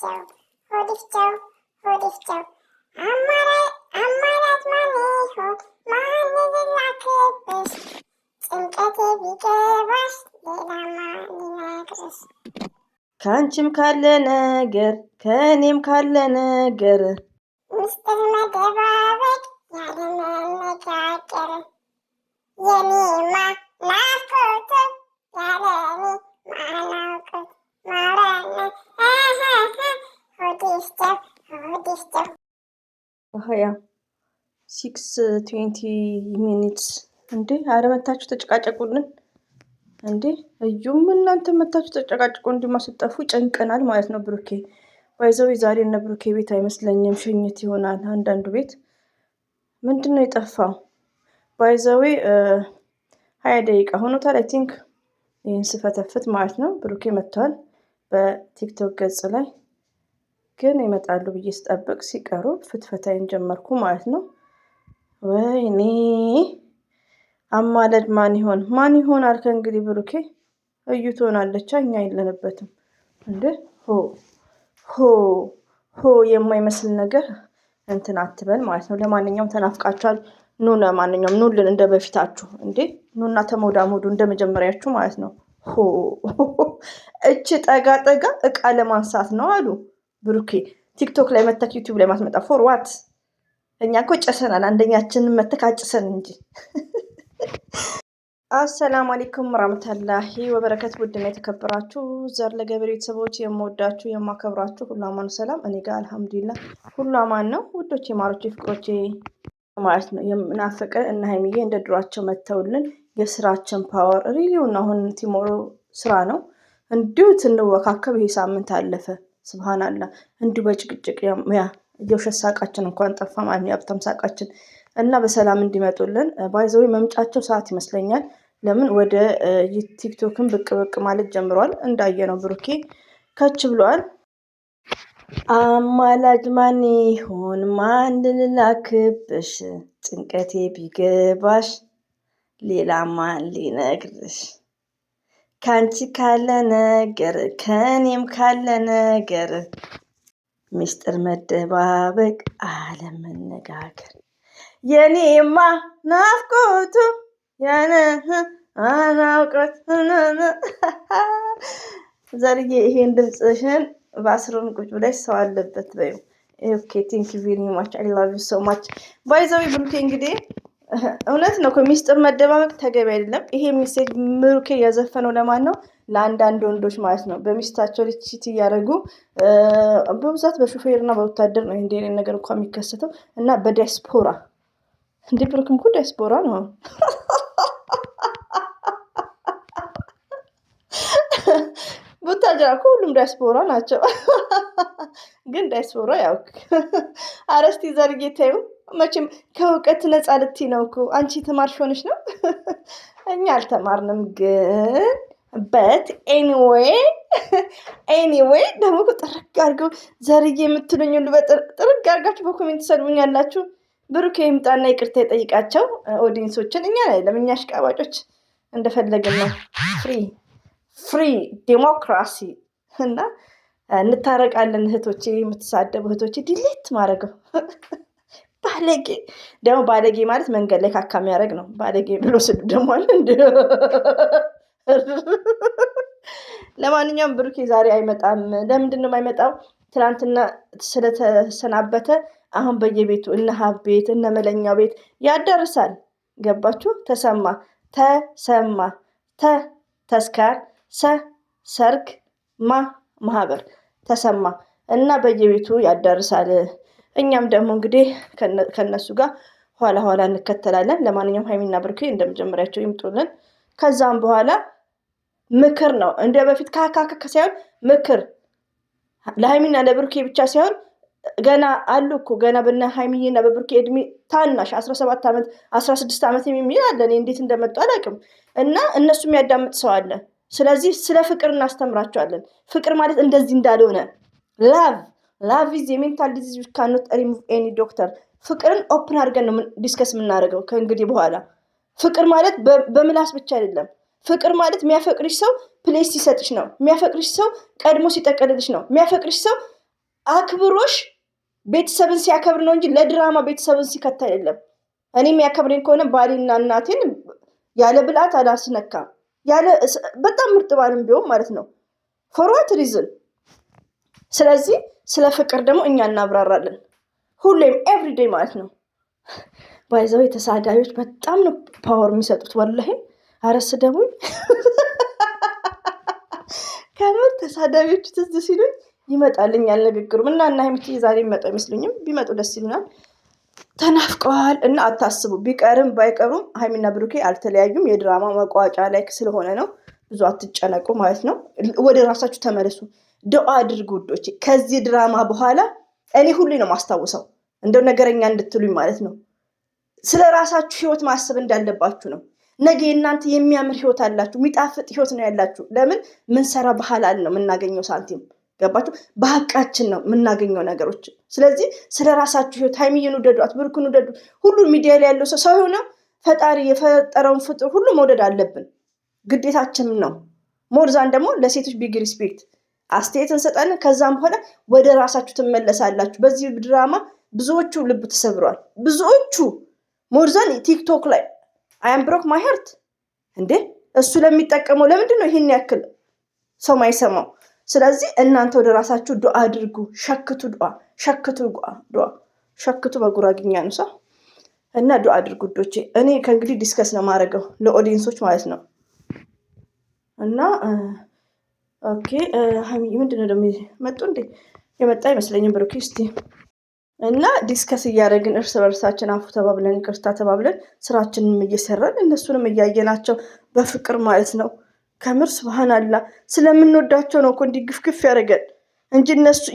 ሆዲፍቸው ሆዲፍቸው አማራጭ ማን ይሆን ማን ልላክብሽ ጭንቀቴ ቢገባሽ ሌላ ማን ይነግርሽ ከአንቺም ካለ ነገር ከእኔም ካለ ነገር ምስጢር መደባበቅ ያለ መነጋገር የኔማ ናፍቆት ያለኔ ማናውቀት ማውራነ ሆዲፍቸው ሀያ 6:20 ሚኒትስ እንዴ! አረ መታችሁ ተጨቃጨቁልን እንዴ! እዩም እናንተ መታችሁ ተጨቃጨቁ። እንዲማስጠፉ ጨንቀናል ማለት ነው። ብሩኬ ባይዘው ዛሬ እነ ብሩኬ ቤት አይመስለኝም ሽኝት ይሆናል። አንዳንዱ ቤት ምንድነው የጠፋው? ባይዘው 20 ደቂቃ ሆኖታል። አይ ቲንክ ይህን ስፈተፍት ማለት ነው። ብሩኬ መጥቷል በቲክቶክ ገጽ ላይ ግን ይመጣሉ ብዬ ስጠብቅ ሲቀሩ ፍትፈታይን ጀመርኩ ማለት ነው። ወይኔ አማለድ ማን ይሆናል? ከእንግዲህ ብሩኬ እዩ ትሆናለች። እኛ የለንበትም እንዴ። ሆ የማይመስል ነገር እንትን አትበል ማለት ነው። ለማንኛውም ተናፍቃችኋል። ለማንኛውም ኑልን እንደ በፊታችሁ እንዴ። ኑና ተሞዳሞዱ እንደ መጀመሪያችሁ ማለት ነው። እች ጠጋ እቃ ለማንሳት ነው አሉ ብሩኬ። ቲክቶክ ላይ መተክ ዩቲዩብ ላይ ማስመጣ ፎርዋት። እኛ እኮ ጨሰናል። አንደኛችንን መተካጭሰን እንጂ። አሰላሙ አለይኩም ወራህመቱላሂ ወበረከቱ። ውድና የተከበራችሁ ዘር ለገበሬ ቤተሰቦች የምወዳችሁ የማከብራችሁ ሁሉ አማኑ ሰላም። እኔ ጋር አልሐምዱሊላህ ሁሉ አማን ነው። ውዶቼ ማሮቼ ፍቅሮቼ ማለት ነው። የምናፈቀ እና ሀይሚዬ እንደ ድሯቸው መተውልን የስራችን ፓወር ሪሊውን አሁን ቲሞሮ ስራ ነው። እንዲሁ ትንወካከብ ይሄ ሳምንት አለፈ። ስብሃንአላህ እንዲሁ በጭቅጭቅ የውሸት ሳቃችን እንኳን ጠፋ ማለት ነው። የሀብታም ሳቃችን እና በሰላም እንዲመጡልን ባይዘው መምጫቸው ሰዓት ይመስለኛል። ለምን ወደ ቲክቶክን ብቅ ማለት ጀምሯል። እንዳየነው ብሩኬ ከች ብሏል። አማላጅ ማን ይሆን ማን ልላክብሽ ጭንቀቴ ቢገባሽ ሌላ ማን ሊነግርሽ ካንቺ ካለ ነገር ከእኔም ካለ ነገር ምስጢር መደባበቅ አለመነጋገር የኔማ ናፍቆቱ ያነ አናውቀት ዘርዬ ይሄን ድምፅሽን በአስሩን ቁጭ ብለሽ ሰው አለበት በይው። ኦኬ ቴንክ ዩ ቬሪ ማች አይ ላቭ ዩ ሶ ማች። ባይዘዊ ብሩኬ እንግዲህ እውነት ነው ሚስጥር መደባበቅ ተገቢ አይደለም። ይሄ ሜሴጅ ብሩኬ ያዘፈነው ለማን ነው? ለአንዳንድ ወንዶች ማለት ነው። በሚስታቸው ልችት እያደረጉ በብዛት በሹፌርና በወታደር ነው እንደ ነገር እንኳን የሚከሰተው እና በዲያስፖራ እንደ ብሩክም እኮ ዲያስፖራ ነው። ቡታጅራ እኮ ሁሉም ዲያስፖራ ናቸው። ግን ዲያስፖራ ያው አረስቲ ዘርጌ ታዩ መቼም ከእውቀት ነፃ ልትይ ነው እኮ አንቺ ተማርሽ ሆነሽ ነው። እኛ አልተማርንም ግን በት ኤኒዌይ ደግሞ ጥርግ አድርገው ዘርዬ የምትሉኝ ሁሉ ጥርግ አድርጋችሁ በኮሜንት ሰድቡኛላችሁ። ብሩኬ ይምጣና ይቅርታ ይጠይቃቸው ኦዲየንሶችን። እኛ አይደለም እኛ አሽቃባጮች እንደፈለግን ነው። ፍሪ ዴሞክራሲ እና እንታረቃለን። እህቶቼ የምትሳደቡ እህቶቼ ዲሌት ማድረገው ባለጌ ደግሞ ባለጌ ማለት መንገድ ላይ ካካ የሚያደርግ ነው። ባለጌ ብሎ ስዱ ደግሞ አለ እንደ ለማንኛውም ብሩኬ ዛሬ አይመጣም። ለምንድን ነው የማይመጣው? ትናንትና ስለተሰናበተ አሁን በየቤቱ እነ ሀብ ቤት እነ መለኛው ቤት ያዳርሳል። ገባችሁ? ተሰማ ተስካር ሰርግ ማህበር ተሰማ እና በየቤቱ ያዳርሳል። እኛም ደግሞ እንግዲህ ከነሱ ጋር ኋላ እንከተላለን። ለማንኛውም ሀይሚና ብሩኬ እንደመጀመሪያቸው ይምጡልን። ከዛም በኋላ ምክር ነው እንደ በፊት ካካከ ሳይሆን ምክር ለሀይሚና ለብሩኬ ብቻ ሳይሆን ገና አሉ እኮ ገና በነ ሀይሚና በብሩኬ እድሜ ታናሽ 17 ዓመት 16 ዓመት የሚል አለ። እኔ እንዴት እንደመጡ አላውቅም። እና እነሱ የሚያዳምጥ ሰው አለ። ስለዚህ ስለ ፍቅር እናስተምራቸዋለን። ፍቅር ማለት እንደዚህ እንዳልሆነ ላቭ ኢዝ የሜንታል ዲዚዝ ዩ ካኖት ሪሙቭ ኤኒ ዶክተር። ፍቅርን ኦፕን አድርገን ነው ዲስከስ የምናደርገው ከእንግዲህ በኋላ። ፍቅር ማለት በምላስ ብቻ አይደለም። ፍቅር ማለት የሚያፈቅርሽ ሰው ፕሌስ ሲሰጥሽ ነው። የሚያፈቅርሽ ሰው ቀድሞ ሲጠቀልልሽ ነው። የሚያፈቅርሽ ሰው አክብሮሽ ቤተሰብን ሲያከብር ነው እንጂ ለድራማ ቤተሰብን ሲከታ አይደለም። እኔ የሚያከብረኝ ከሆነ ባሌና እናቴን ያለ ብልዓት አላስነካም። በጣም ምርጥ ባልም ቢሆን ማለት ነው። ፎር ዋት ሪዝን? ስለዚህ ስለ ፍቅር ደግሞ እኛ እናብራራለን ሁሌም ኤቭሪዴይ ማለት ነው። ባይዘው ተሳዳቢዎች በጣም ነው ፓወር የሚሰጡት። ወላሂ አረስ ደሙኝ ከምር ተሳዳቢዎች ትዝ ሲሉኝ ይመጣልኛል ንግግሩም እና ሀይሚዬ ዛሬ የሚመጡ አይመስሉኝም። ቢመጡ ደስ ይሉናል። ተናፍቀዋል እና አታስቡ። ቢቀርም ባይቀሩም ሀይሚና ብሩኬ አልተለያዩም። የድራማ መቋጫ ላይ ስለሆነ ነው። ብዙ አትጨነቁ ማለት ነው። ወደ ራሳችሁ ተመለሱ። ዱአ አድርጉ ውዶቼ። ከዚህ ድራማ በኋላ እኔ ሁሌ ነው ማስታውሰው እንደው ነገረኛ እንድትሉኝ ማለት ነው። ስለ ራሳችሁ ህይወት ማሰብ እንዳለባችሁ ነው። ነገ እናንተ የሚያምር ህይወት አላችሁ፣ የሚጣፍጥ ህይወት ነው ያላችሁ። ለምን ምንሰራ በሐላል ነው የምናገኘው ሳንቲም። ገባችሁ? በሀቃችን ነው የምናገኘው ነገሮች። ስለዚህ ስለ ራሳችሁ ህይወት ሀይሚዬን ውደዷት፣ ብሩክን ውደዱ። ሁሉም ሚዲያ ላይ ያለው ሰው የሆነ ፈጣሪ የፈጠረውን ፍጡር ሁሉ መውደድ አለብን፣ ግዴታችን ነው። ሞርዛን ደግሞ ለሴቶች ቢግ ሪስፔክት አስተያየት እንሰጣለን። ከዛም በኋላ ወደ ራሳችሁ ትመለሳላችሁ። በዚህ ድራማ ብዙዎቹ ልብ ተሰብሯል። ብዙዎቹ ሞርዛን ቲክቶክ ላይ አያም ብሮክ ማይ ሀርት እንዴ እሱ ለሚጠቀመው ለምንድን ነው ይሄን ያክል ሰው ማይሰማው? ስለዚህ እናንተ ወደ ራሳችሁ ዱአ አድርጉ። ሸክቱ በጉራግኛ ነው ሰው እና ዱአ አድርጉ ዶቼ። እኔ ከእንግዲህ ዲስከስ ነው ማድረገው ለኦዲየንሶች ማለት ነው። እና ኦኬ ሀይሚዬ ምንድነው ደግሞ መጡ እንዴ? የመጣ አይመስለኝም ብሩኬ። እስቲ እና ዲስከስ እያደረግን እርስ በርሳችን አፉ ተባብለን ይቅርታ ተባብለን ስራችንንም እየሰራን እነሱንም እያየናቸው በፍቅር ማለት ነው። ከምር ስብሃናላ ስለምንወዳቸው ነው እኮ እንዲህ ግፍግፍ ያደረገን እንጂ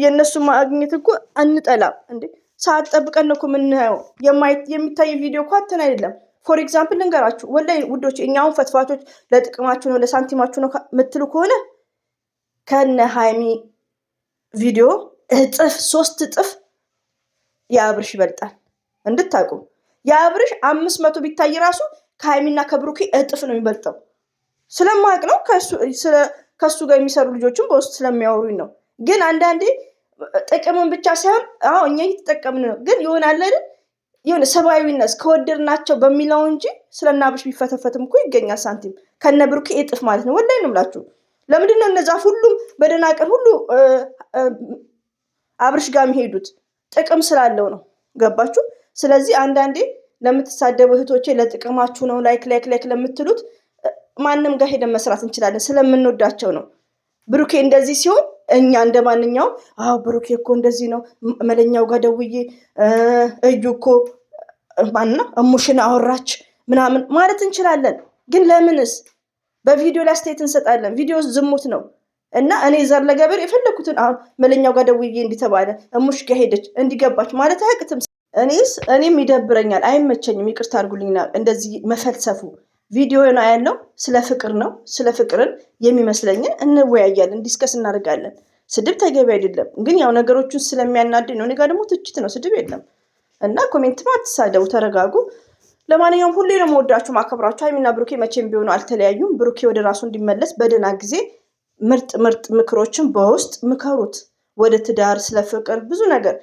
የእነሱ ማግኘት እኮ አንጠላም እንዴ። ሰዓት ጠብቀን ነው እኮ የምናየው። የሚታይ ቪዲዮ እኮ አተን አይደለም። ፎር ኤግዛምፕል ልንገራችሁ ወላሂ ውዶች፣ እኛውን ፈትፋቾች ለጥቅማችሁ ነው ለሳንቲማችሁ ነው የምትሉ ከሆነ ከነ ሀይሚ ቪዲዮ እጥፍ 3 እጥፍ የአብርሽ ይበልጣል እንድታውቁ። የአብርሽ 500 ቢታይ ራሱ ከሀይሚና ከብሩኬ እጥፍ ነው የሚበልጠው። ስለማያውቅ ነው ከሱ ጋር የሚሰሩ ልጆችን በውስጥ ስለሚያወሩኝ ነው። ግን አንዳንዴ ጥቅምን ብቻ ሳይሆን እኛ እየተጠቀምን ነው። ግን ይሆናል አይደል የሆነ ሰብአዊነት ከወደድናቸው በሚለው እንጂ ስለና አብርሽ ቢፈተፈትም እኮ ይገኛል ሳንቲም ከነ ብሩኬ እጥፍ ማለት ነው። ወላሂ ነው የምላችሁ። ለምንድን ነው እነዛ ሁሉም በደናቀር ሁሉ አብርሽ ጋር የሚሄዱት? ጥቅም ስላለው ነው። ገባችሁ? ስለዚህ አንዳንዴ ለምትሳደቡ እህቶቼ ለጥቅማችሁ ነው ላይክ ለምትሉት ማንም ጋር ሄደን መስራት እንችላለን። ስለምንወዳቸው ነው። ብሩኬ እንደዚህ ሲሆን እኛ እንደ ማንኛውም ብሩኬ እኮ እንደዚህ ነው መለኛው ጋር ደውዬ እዩ እኮ ማንና እሙሽን አወራች ምናምን ማለት እንችላለን። ግን ለምንስ በቪዲዮ ላይ አስተያየት እንሰጣለን? ቪዲዮ ዝሙት ነው። እና እኔ ዘር ለገበር የፈለኩትን መለኛው ጋር ደውዬ እንዲተባለ እሙሽ ጋር ሄደች እንዲገባች ማለት አያቅትም። እኔም ይደብረኛል፣ አይመቸኝም። ይቅርታ አድርጉልኝና እንደዚህ መፈልሰፉ ቪዲዮ ነው ያለው። ስለ ፍቅር ነው። ስለ ፍቅርን የሚመስለኝን እንወያያለን፣ ዲስከስ እናደርጋለን። ስድብ ተገቢ አይደለም፣ ግን ያው ነገሮቹን ስለሚያናድኝ ነው። እኔ ጋር ደግሞ ትችት ነው፣ ስድብ የለም። እና ኮሜንትም አትሳደቡ፣ ተረጋጉ። ለማንኛውም ሁሌ ነው የምወዳችሁ ማከብራችሁ። ሀይሚና ብሩኬ መቼም ቢሆኑ አልተለያዩም። ብሩኬ ወደ ራሱ እንዲመለስ በደህና ጊዜ ምርጥ ምክሮችን በውስጥ ምከሩት። ወደ ትዳር፣ ስለ ፍቅር ብዙ ነገር